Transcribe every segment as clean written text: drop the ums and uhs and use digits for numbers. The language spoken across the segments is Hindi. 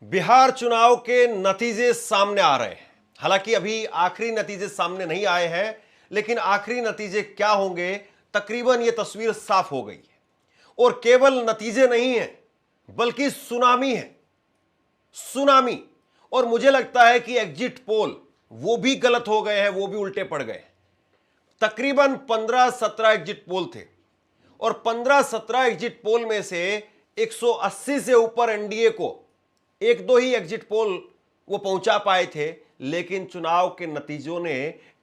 बिहार चुनाव के नतीजे सामने आ रहे हैं। हालांकि अभी आखिरी नतीजे सामने नहीं आए हैं, लेकिन आखिरी नतीजे क्या होंगे तकरीबन यह तस्वीर साफ हो गई है। और केवल नतीजे नहीं है बल्कि सुनामी है, सुनामी। और मुझे लगता है कि एग्जिट पोल वो भी गलत हो गए हैं, वो भी उल्टे पड़ गए। तकरीबन 15-17 एग्जिट पोल थे और 15-17 एग्जिट पोल में से 180 से ऊपर एनडीए को, एक दो ही एग्जिट पोल वो पहुंचा पाए थे, लेकिन चुनाव के नतीजों ने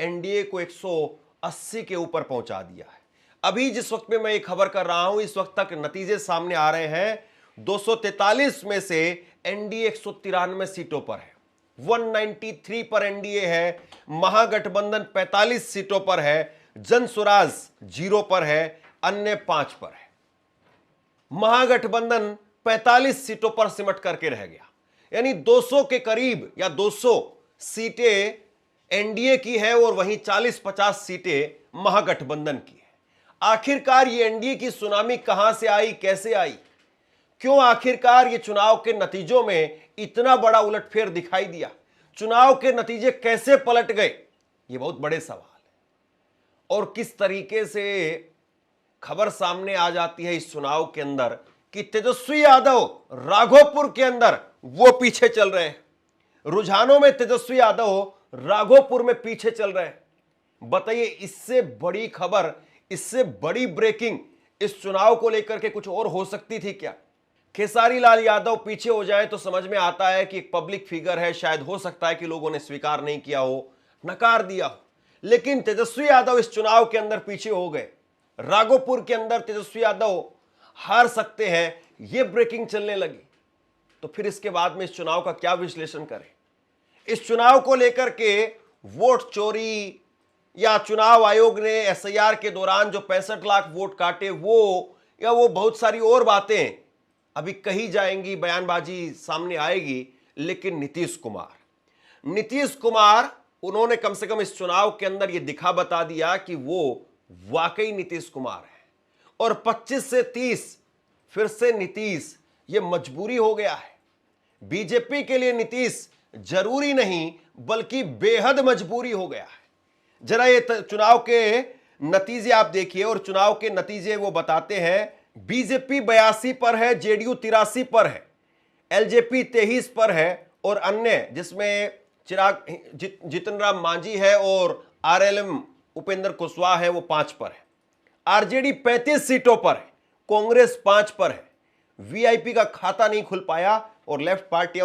एनडीए को 180 के ऊपर पहुंचा दिया है। अभी जिस वक्त में मैं ये खबर कर रहा हूं, इस वक्त तक नतीजे सामने आ रहे हैं। 243 में से एनडीए 193 सीटों पर है, 193 पर एनडीए है। महागठबंधन 45 सीटों पर है, जन स्वराज 0 पर है, अन्य 5 पर है। महागठबंधन 45 सीटों पर सिमट करके रह गया, यानी 200 के करीब या 200 सीटें एनडीए की है और वहीं 40-50 सीटें महागठबंधन की है। आखिरकार ये एनडीए की सुनामी कहां से आई, कैसे आई, क्यों आखिरकार ये चुनाव के नतीजों में इतना बड़ा उलटफेर दिखाई दिया, चुनाव के नतीजे कैसे पलट गए, ये बहुत बड़े सवाल है। और किस तरीके से खबर सामने आ जाती है इस चुनाव के अंदर कि तेजस्वी यादव राघोपुर के अंदर वो पीछे चल रहे हैं। रुझानों में तेजस्वी यादव राघोपुर में पीछे चल रहे हैं। बताइए, इससे बड़ी खबर, इससे बड़ी ब्रेकिंग इस चुनाव को लेकर के कुछ और हो सकती थी क्या? खेसारी लाल यादव पीछे हो जाए तो समझ में आता है कि एक पब्लिक फिगर है, शायद हो सकता है कि लोगों ने स्वीकार नहीं किया हो, नकार दिया हो। लेकिन तेजस्वी यादव इस चुनाव के अंदर पीछे हो गए, राघोपुर के अंदर तेजस्वी यादव हार सकते हैं, यह ब्रेकिंग चलने लगी। तो फिर इसके बाद में इस चुनाव का क्या विश्लेषण करें? इस चुनाव को लेकर के वोट चोरी या चुनाव आयोग ने एसआईआर के दौरान जो 65 लाख वोट काटे वो, या वो बहुत सारी और बातें अभी कही जाएंगी, बयानबाजी सामने आएगी। लेकिन नीतीश कुमार उन्होंने कम से कम इस चुनाव के अंदर यह दिखा बता दिया कि वो वाकई नीतीश कुमार है। और 25 से 30 फिर से नीतीश, ये मजबूरी हो गया है। बीजेपी के लिए नीतीश जरूरी नहीं बल्कि बेहद मजबूरी हो गया है। जरा ये चुनाव के नतीजे आप देखिए, और चुनाव के नतीजे वो बताते हैं। बीजेपी 82 पर है, जेडीयू 83 पर है, एलजेपी 23 पर है, और अन्य जिसमें जितन राम मांझी है और आरएलएम उपेंद्र कुशवाहा है वो 5 पर है। आरजेडी 35 सीटों पर है, कांग्रेस 5 पर है। वीआईपी का खाता नहीं खुल पाया और लेफ्ट पार्टियां